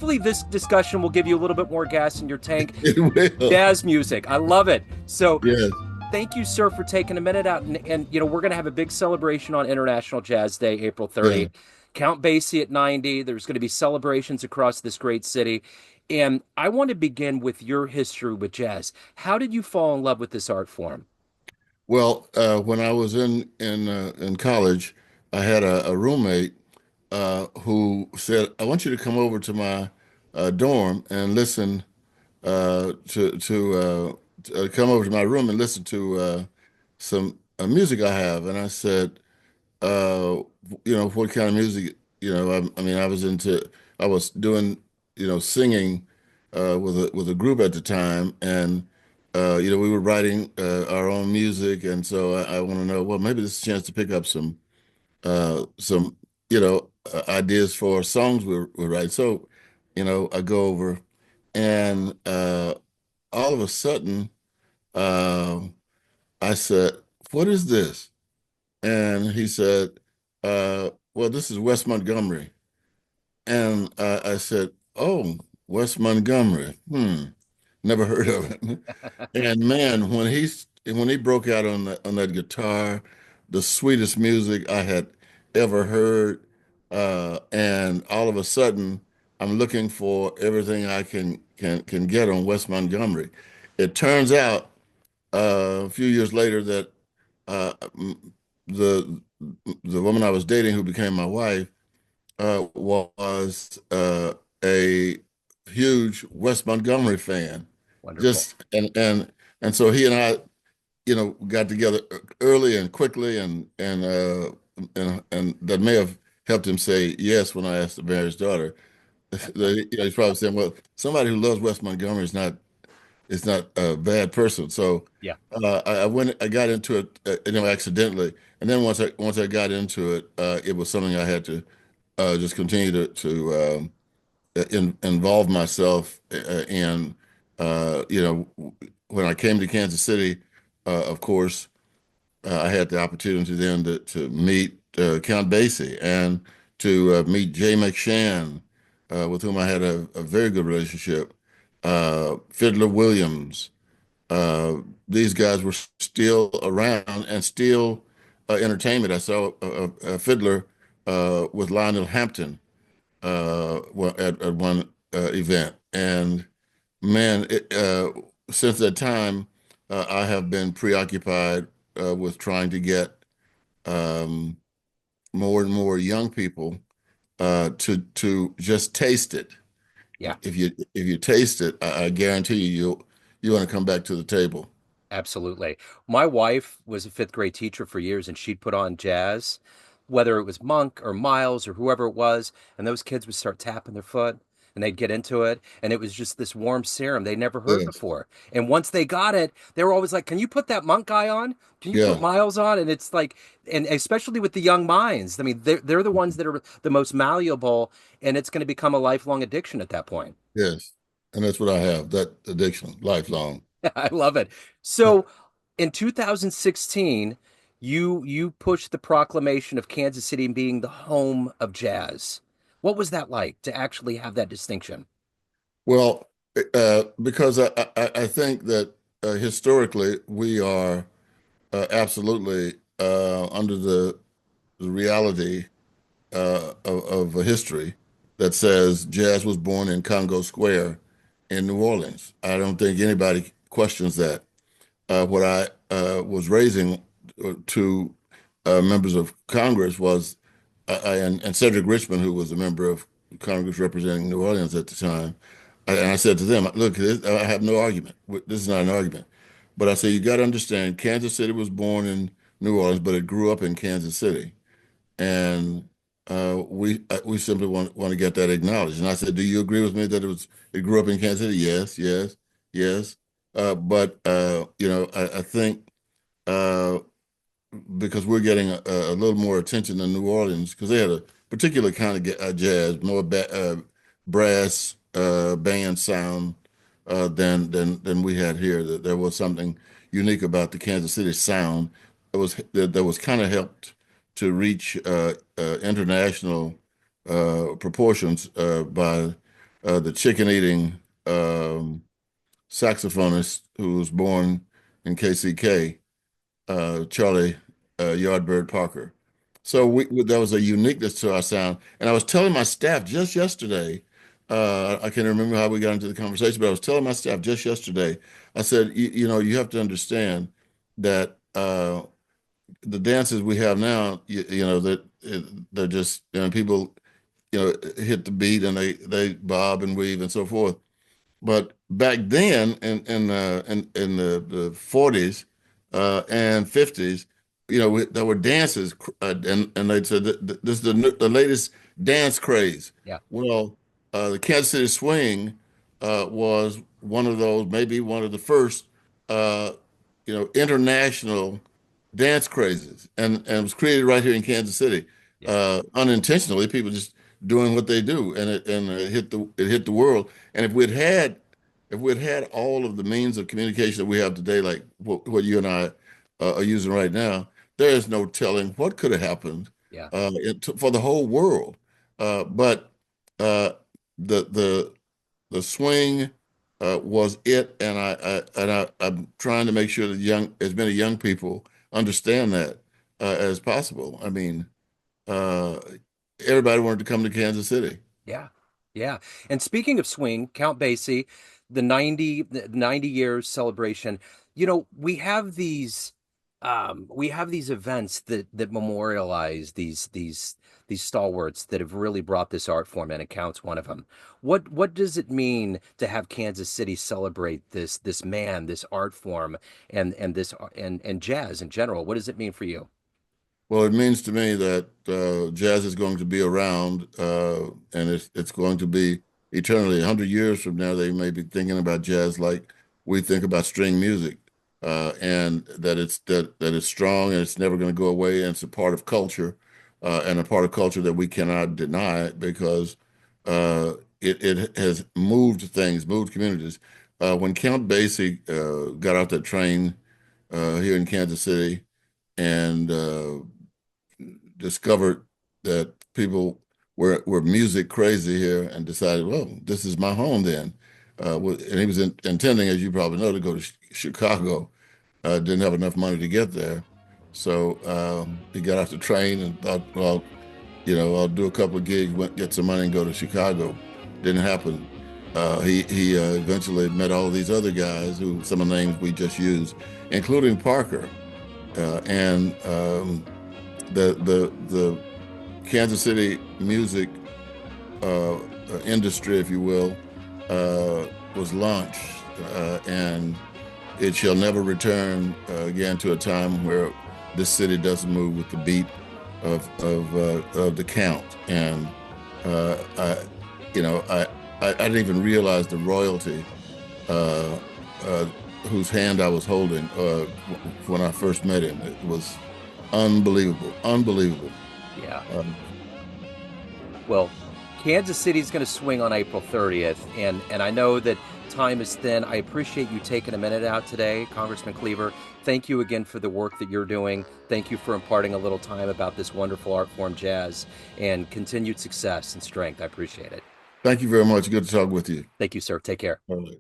hopefully this discussion will give you a little bit more gas in your tank. It will. Jazz music, I love it. So Yes. thank you, sir, for taking a minute out. And we're going to have a big celebration on International Jazz Day, April Yeah. 30. Count Basie at 90. There's going to be celebrations across this great city. And I want to begin with your history with jazz. How did you fall in love with this art form? Well, when I was in college, I had a roommate who said, "I want you to come over to my dorm and listen to come over to my room and listen to some music I have." And I said, uh, what kind of music? I mean, I was doing, singing with a group at the time, and we were writing our own music, and so I want to know, well, maybe this is a chance to pick up some ideas for songs we're writing. So, I go over, and all of a sudden, uh, I said, "What is this?" And he said, well, this is West Montgomery. And I said, oh, West Montgomery. Never heard of it. And man, when he broke out on that guitar, the sweetest music I had ever heard. And all of a sudden, I'm looking for everything I can get on West Montgomery. It turns out a few years later that uh, the the woman I was dating, who became my wife, was a huge West Montgomery fan. Wonderful. Just and so he and I, got together early and quickly, and that may have helped him say yes when I asked to marry his daughter. He's probably saying, "Well, somebody who loves West Montgomery is not a bad person." So Yeah. I got into it, accidentally, and then once I got into it, it was something I had to just continue to involve myself in. When I came to Kansas City, of course, I had the opportunity then to meet Count Basie and to meet Jay McShann, with whom I had a very good relationship. Fiddler Williams. Uh, these guys were still around and still entertainment. I saw a fiddler with Lionel Hampton at one event, and man, since that time, I have been preoccupied with trying to get um, more and more young people to just taste it. Yeah. If you taste it, I guarantee you want to come back to the table. Absolutely. My wife was a fifth grade teacher for years, and she'd put on jazz, whether it was Monk or Miles or whoever it was, and those kids would start tapping their foot and they'd get into it. And it was just this warm serum they never heard Yes. before. And once they got it, they were always like, "Can you put that Monk guy on? Can you put Yeah. Miles on?" And it's like, and especially with the young minds, I mean, they're the ones that are the most malleable, and it's going to become a lifelong addiction at that point. Yes. And that's what I have, that addiction, lifelong. I love it. So in 2016, you pushed the proclamation of Kansas City being the home of jazz. What was that like to actually have that distinction? Well, because I think that historically we are absolutely under the reality of a history that says jazz was born in Congo Square in New Orleans. I don't think anybody questions that. What I was raising to members of Congress was, and Cedric Richmond, who was a member of Congress representing New Orleans at the time, and I said to them, look, I have no argument. This is not an argument. But I said, you got to understand, Kansas City was born in New Orleans, but it grew up in Kansas City. And we simply want to get that acknowledged. And I said, do you agree with me that it grew up in Kansas City? Yes, yes, yes. But I think uh, because we're getting a little more attention in New Orleans because they had a particular kind of jazz, more brass band sound than we had here. That there was something unique about the Kansas City sound that was kind of helped to reach international proportions by the chicken eating saxophonist who was born in KCK, Charlie Yardbird Parker. So Yeah, there was a uniqueness to our sound. And I was telling my staff just yesterday, I can't remember how we got into the conversation, but I was telling my staff just yesterday, I said, you know, you have to understand that the dances we have now, you know, that they're just, you know, people, you know, hit the beat and they bob and weave and so forth. But back then, in the 40s and 50s, you know, there were dances, and they said this is the latest dance craze. yeah, Well, the Kansas City Swing was one of those, maybe one of the first, uh, you know, international dance crazes, and it was created right here in Kansas City, yeah, unintentionally. People just doing what they do, and it hit the world. And if we'd had all of the means of communication that we have today, like what you and I are using right now, there is no telling what could have happened yeah. for the whole world. But uh, the the swing was it, and I'm trying to make sure that as many young people understand that as possible. I mean, uh, everybody wanted to come to Kansas City. Yeah. Yeah. And speaking of swing, Count Basie, the 90 years celebration, we have these events that memorialize these stalwarts that have really brought this art form, and it counts one of them. What does it mean to have Kansas City celebrate this man, this art form, and this and jazz in general? What does it mean for you? Well, it means to me that jazz is going to be around, and it's going to be eternally. 100 years from now, they may be thinking about jazz like we think about string music, and that it's strong and it's never going to go away, and it's a part of culture, and a part of culture that we cannot deny because it has moved things, moved communities. When Count Basie got out that train here in Kansas City and discovered that people were music crazy here and decided, well, this is my home then. And he was intending, as you probably know, to go to Chicago. Didn't have enough money to get there. So he got off the train and thought, well, you know, I'll do a couple of gigs, get some money and go to Chicago. Didn't happen. He eventually met all these other guys who some of the names we just used, including Parker. And the Kansas City music industry, if you will, was launched, and it shall never return again to a time where this city doesn't move with the beat of the count. And I, you know, I didn't even realize the royalty uh, uh, whose hand I was holding when I first met him. It was unbelievable, unbelievable. Yeah. Um, Well, Kansas City's going to swing on April 30th, and I know that time is thin. I appreciate you taking a minute out today, Congressman Cleaver. Thank you again for the work that you're doing. Thank you for imparting a little time about this wonderful art form, jazz, and continued success and strength. I appreciate it. Thank you very much. Good to talk with you. Thank you, sir. Take care. All right.